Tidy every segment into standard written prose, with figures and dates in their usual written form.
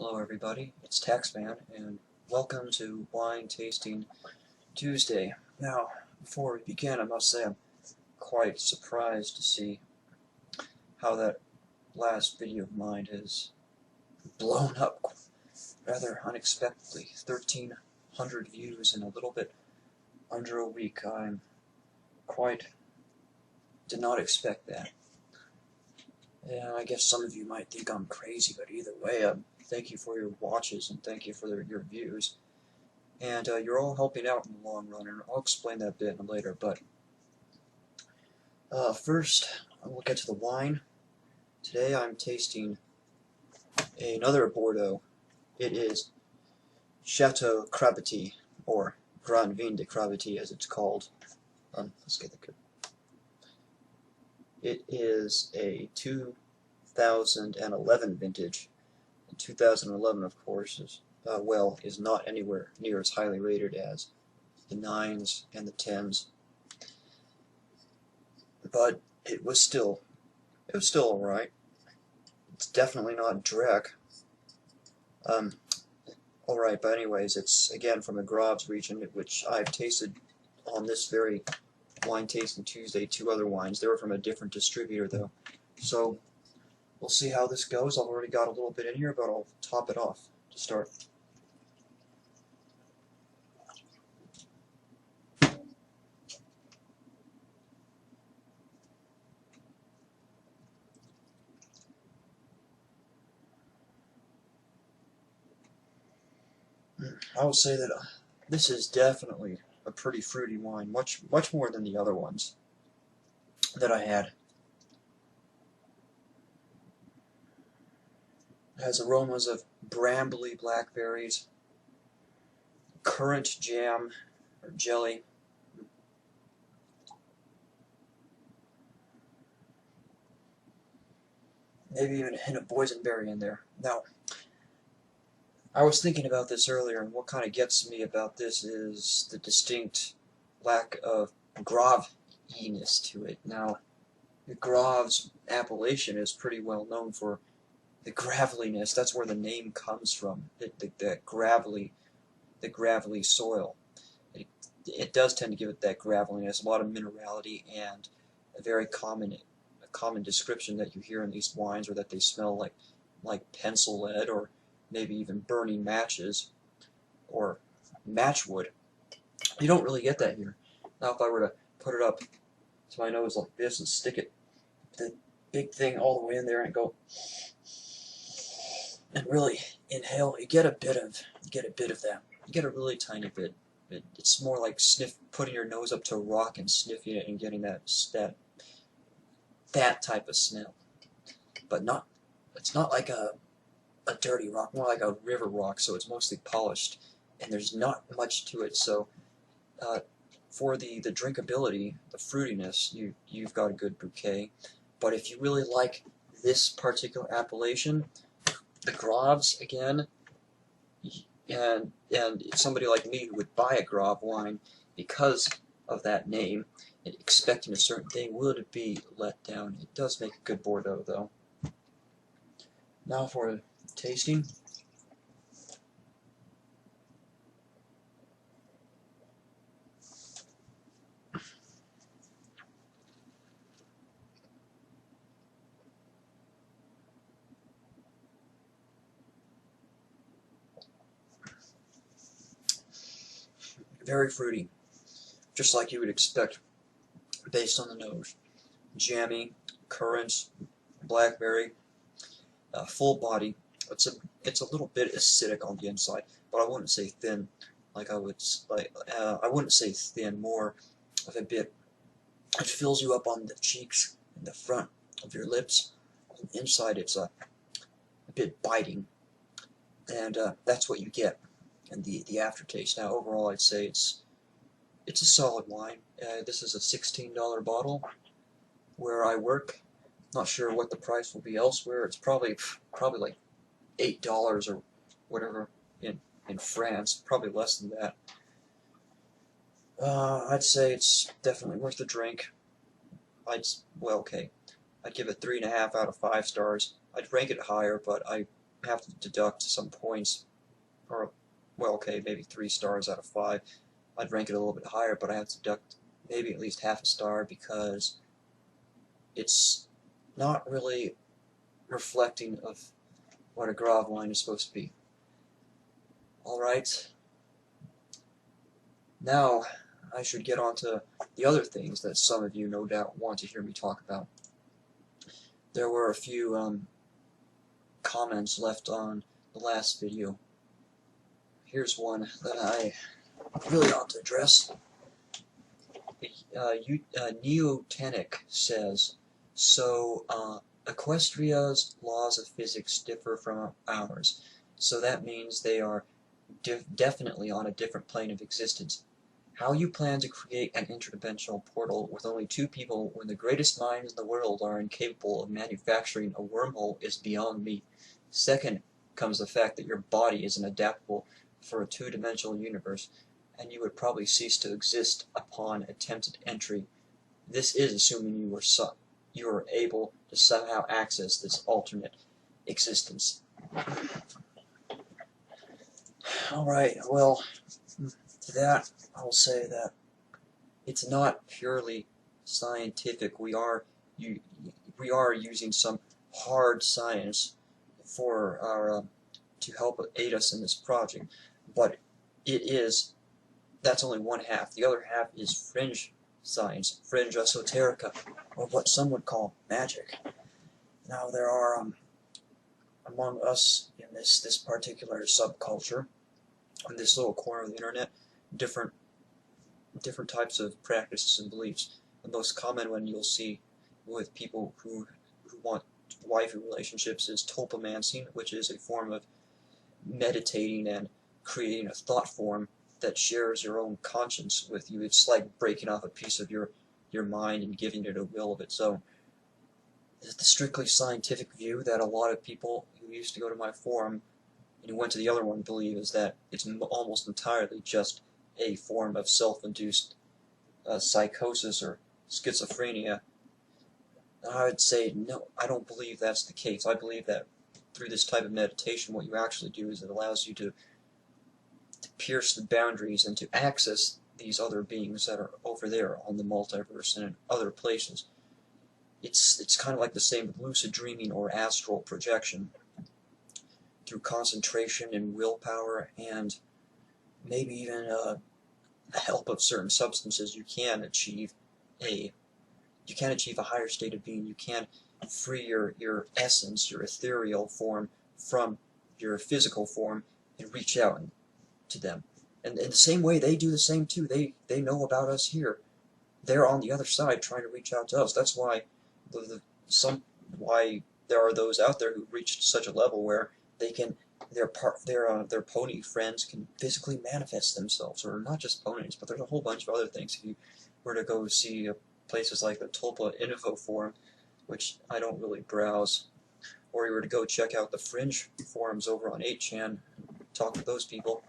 Hello everybody, it's Taxman, and welcome to Wine Tasting Tuesday. Now, before we begin, I must say I'm quite surprised to see how that last video of mine has blown up rather unexpectedly. 1,300 views in a little bit under a week. Did not expect that. And I guess some of you might think I'm crazy, but either way, thank you for your watches and thank you for your views. And you're all helping out in the long run, and I'll explain that bit later. But first, we'll get to the wine. Today I'm tasting another Bordeaux. It is Chateau Crabety, or Grand Vin de Crabety as it's called. Let's get the good. It is a 2011 vintage. And 2011, of course, is not anywhere near as highly rated as the 9s and the 10s. But it was still alright. It's definitely not Drek. Alright, but anyways, it's again from the Graves region, which I've tasted on this very Wine Tasting Tuesday, 2 other wines. They were from a different distributor though. So we'll see how this goes. I've already got a little bit in here, but I'll top it off to start. I would say that this is definitely a pretty fruity wine, much more than the other ones that I had. It has aromas of brambly blackberries, currant jam or jelly, maybe even a hint of boysenberry in there. Now, I was thinking about this earlier, and what kind of gets me about this is the distinct lack of Graves-iness to it. Now, the Graves appellation is pretty well known for the graveliness. That's where the name comes from. That gravelly soil. It does tend to give it that graveliness, a lot of minerality, and a very common description that you hear in these wines, or that they smell like pencil lead, or maybe even burning matches or matchwood. You don't really get that here. Now, if I were to put it up to my nose like this and stick it, the big thing all the way in there, and go and really inhale, you get a bit of that. You get a really tiny bit. It's more like putting your nose up to a rock and sniffing it and getting that type of smell. But it's not like a dirty rock, more like a river rock, so it's mostly polished, and there's not much to it. So for the drinkability, the fruitiness, you've got a good bouquet. But if you really like this particular appellation, the Graves again, and somebody like me who would buy a Graves wine because of that name and expecting a certain thing, would be let down. It does make a good Bordeaux though. Now for tasting. Very fruity, just like you would expect based on the nose. Jammy, currants, blackberry, full body. It's a little bit acidic on the inside, but I wouldn't say thin. I wouldn't say thin. More of a bit. It fills you up on the cheeks and the front of your lips. On the inside, it's a bit biting, and that's what you get in the aftertaste. Now, overall, I'd say it's a solid wine. This is a $16 bottle. Where I work, not sure what the price will be elsewhere. It's probably like $8 or whatever in France, probably less than that. I'd say it's definitely worth the drink. I'd give it 3.5 out of 5 stars. I'd rank it higher, but I have to deduct some points, or, well, okay, maybe 3 stars out of 5. I'd rank it a little bit higher, but I have to deduct maybe at least half a star because it's not really reflecting of what a Grav line is supposed to be. Alright, now I should get on to the other things that some of you no doubt want to hear me talk about. There were a few comments left on the last video. Here's one that I really ought to address. Neotenic says, so Equestria's laws of physics differ from ours, so that means they are definitely on a different plane of existence. How you plan to create an interdimensional portal with only 2 people when the greatest minds in the world are incapable of manufacturing a wormhole is beyond me. Second comes the fact that your body isn't adaptable for a 2-dimensional universe, and you would probably cease to exist upon attempted entry. This is assuming you were able to somehow access this alternate existence. Alright, well, to that I'll say that it's not purely scientific. We are using some hard science for our to help aid us in this project, but that's only one half. The other half is fringe science, fringe esoterica, or what some would call magic. Now there are among us in this particular subculture, in this little corner of the internet, different types of practices and beliefs. The most common one you'll see with people who want waifu relationships is tulpomancing, which is a form of meditating and creating a thought form that shares your own conscience with you. It's like breaking off a piece of your mind and giving it a will of its own. The strictly scientific view that a lot of people who used to go to my forum and who went to the other one believe is that it's almost entirely just a form of self-induced psychosis or schizophrenia. And I would say, no, I don't believe that's the case. I believe that through this type of meditation, what you actually do is it allows you to pierce the boundaries and to access these other beings that are over there on the multiverse and in other places. It's kind of like the same with lucid dreaming or astral projection. Through concentration and willpower and maybe even the help of certain substances, you can achieve a higher state of being. You can free your essence, your ethereal form, from your physical form and reach out to them. And in the same way, they do the same too. They know about us here. They're on the other side trying to reach out to us. That's why why there are those out there who reached such a level where they can their pony friends can physically manifest themselves, or not just ponies, but there's a whole bunch of other things. If you were to go see places like the Tulpa Info Forum, which I don't really browse, or you were to go check out the Fringe forums over on 8chan and talk to those people.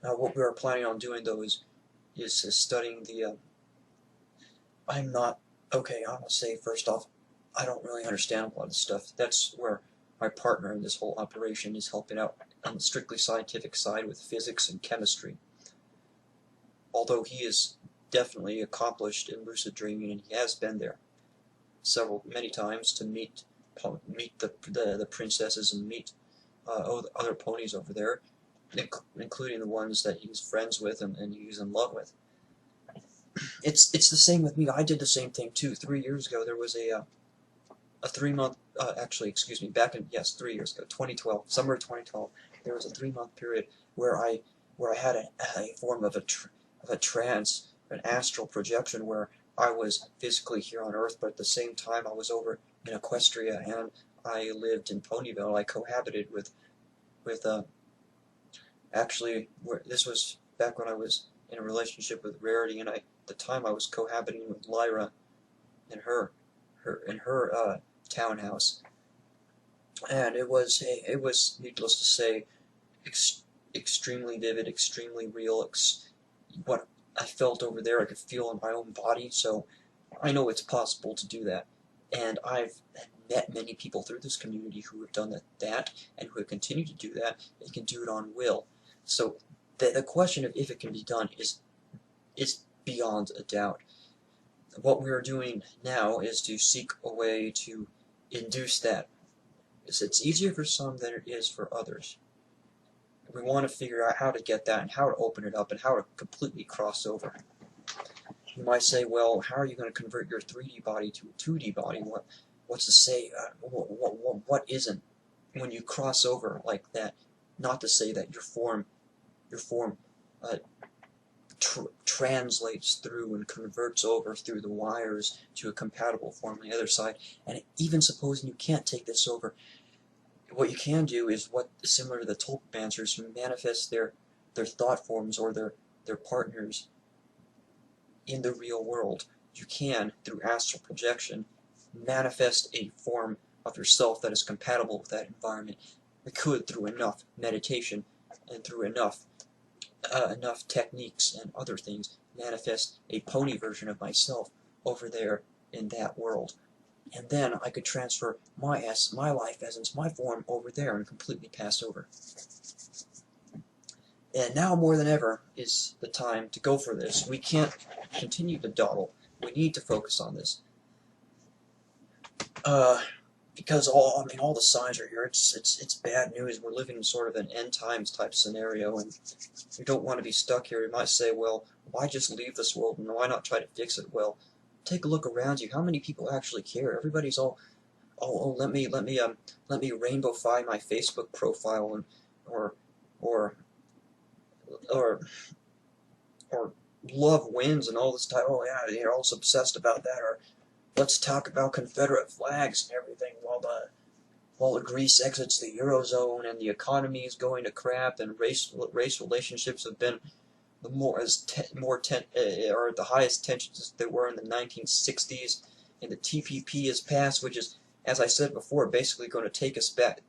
Now, what we are planning on doing, though, is studying the. I'm gonna say first off, I don't really understand a lot of this stuff. That's where my partner in this whole operation is helping out on the strictly scientific side with physics and chemistry. Although he is definitely accomplished in lucid dreaming, and he has been there many times to meet the princesses and meet other ponies over there, including the ones that he's friends with and he's in love with. It's the same with me. I did the same thing too. 3 years ago, there was a 3-month, actually, excuse me, 3 years ago, 2012, summer of 2012, there was a 3-month period where I had a form of a trance, an astral projection, where I was physically here on Earth, but at the same time I was over in Equestria, and I lived in Ponyville. I cohabited with actually, this was back when I was in a relationship with Rarity, and at the time I was cohabiting with Lyra in her townhouse, and it was needless to say extremely vivid, extremely real. What I felt over there, I could feel in my own body, so I know it's possible to do that. And I've met many people through this community who have done that and who have continued to do that, and can do it on will. So the question of if it can be done is beyond a doubt. What we are doing now is to seek a way to induce that. It's easier for some than it is for others. We want to figure out how to get that and how to open it up and how to completely cross over. You might say, well, how are you going to convert your 3D body to a 2D body? What's to say? What isn't when you cross over like that? Not to say that your form translates through and converts over through the wires to a compatible form on the other side. And even supposing you can't take this over, what you can do is what similar to the tulpamancers who manifest their thought forms or their partners in the real world. You can, through astral projection, manifest a form of yourself that is compatible with that environment. We could, through enough meditation and through enough techniques and other things, manifest a pony version of myself over there in that world. And then I could transfer my life essence, my form over there and completely pass over. And now more than ever is the time to go for this. We can't continue to dawdle. We need to focus on this. Because all the signs are here. It's bad news. We're living in sort of an end times type scenario, and we don't want to be stuck here. We might say, well, why just leave this world and why not try to fix it? Well, take a look around you. How many people actually care? Everybody's all, oh, let me rainbowify my Facebook profile and or love wins and all this type. Oh yeah, you're all obsessed about that. Or let's talk about Confederate flags and everything while Greece exits the Eurozone and the economy is going to crap and race relationships have been the the highest tensions as they were in the 1960s, and the TPP is passed, which is, as I said before, basically going to take us back,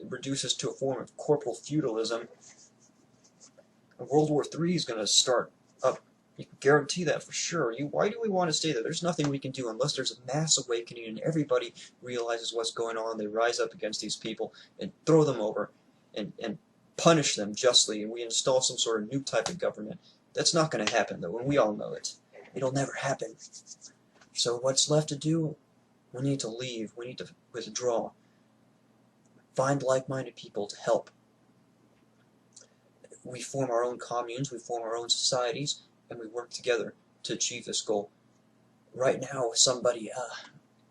reduce us to a form of corporal feudalism. World War III is going to start up. You can guarantee that for sure. Why do we want to stay there? There's nothing we can do unless there's a mass awakening and everybody realizes what's going on. They rise up against these people and throw them over and punish them justly, and we install some sort of new type of government. That's not going to happen, though, and we all know it. It'll never happen. So what's left to do? We need to leave. We need to withdraw. Find like-minded people to help. We form our own communes, we form our own societies, and we work together to achieve this goal. Right now, somebody,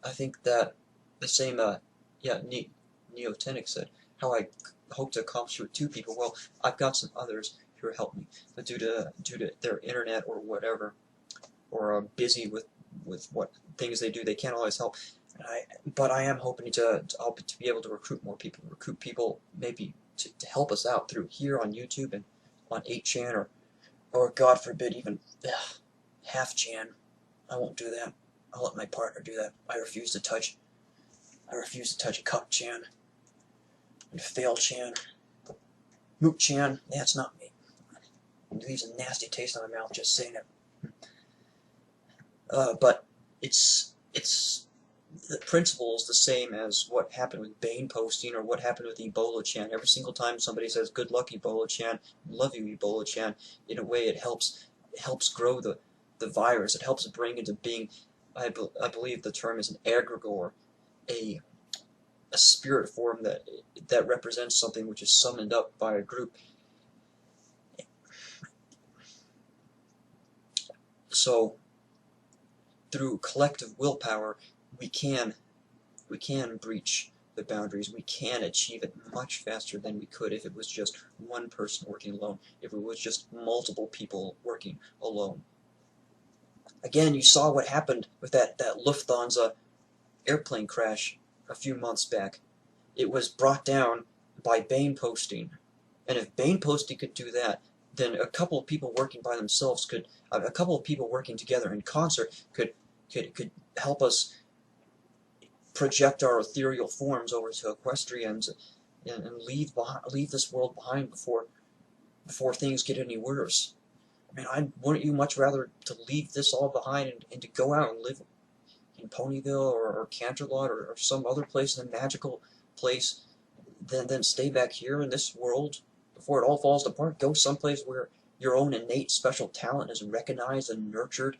I think that the same, Neotenic said, how I hope to accomplish with 2 people. Well, I've got some others who are helping me, but due to their internet or whatever, or busy with what things they do, they can't always help. But I am hoping to be able to recruit more people, maybe to help us out through here on YouTube and on 8chan or God forbid even half chan. I won't do that. I'll let my partner do that. I refuse to touch a cup chan and fail chan. Moot chan, that's not me. It leaves a nasty taste in my mouth just saying it. But it's the principle is the same as what happened with Bane posting or what happened with Ebola-chan. Every single time somebody says, "Good luck, Ebola-chan," "Love you, Ebola-chan," in a way it helps grow the virus. It helps bring into being, I believe the term is an egregore, a spirit form that represents something which is summoned up by a group. So through collective willpower, we can breach the boundaries. We can achieve it much faster than we could if it was just one person working alone, if it was just multiple people working alone. Again, you saw what happened with that Lufthansa airplane crash a few months back. It was brought down by Bane posting. And if Bane posting could do that, then a couple of people working by themselves a couple of people working together in concert could help us project our ethereal forms over to equestrians and leave this world behind before things get any worse. I mean, wouldn't you much rather to leave this all behind and to go out and live in Ponyville or Canterlot or some other place, in a magical place, then stay back here in this world before it all falls apart. Go someplace where your own innate special talent is recognized and nurtured,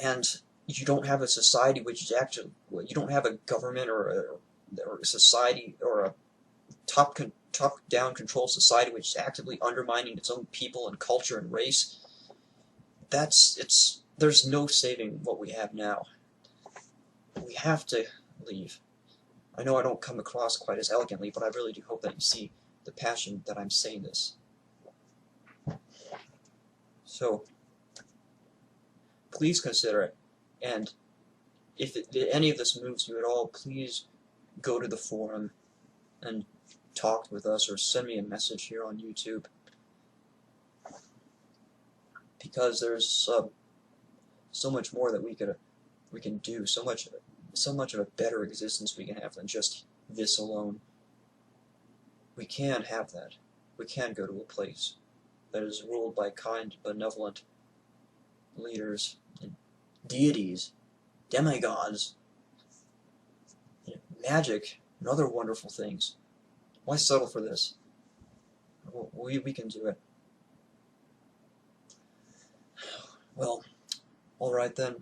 and you don't have a society which is actually, you don't have a government or a society or a top-down control society which is actively undermining its own people and culture and race. There's no saving what we have now. We have to leave. I know I don't come across quite as elegantly, but I really do hope that you see the passion that I'm saying this. So, please consider it, and if any of this moves you at all, please go to the forum and talk with us or send me a message here on YouTube, because there's so much more that we can do, so much of a better existence we can have than just this alone. We can have that. We can go to a place that is ruled by kind, benevolent leaders and deities, demigods, magic, and other wonderful things. Why settle for this? We can do it. Well, alright then.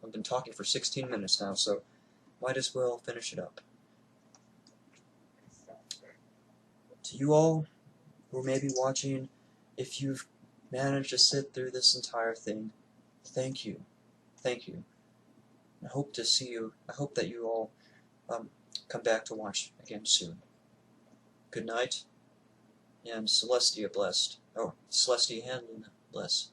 I've been talking for 16 minutes now, so might as well finish it up. To you all who may be watching, if you've managed to sit through this entire thing, thank you. Thank you. I hope to see you. I hope that you all come back to watch again soon. Good night, and Celestia blessed. Oh, Celestia Hanlon bless.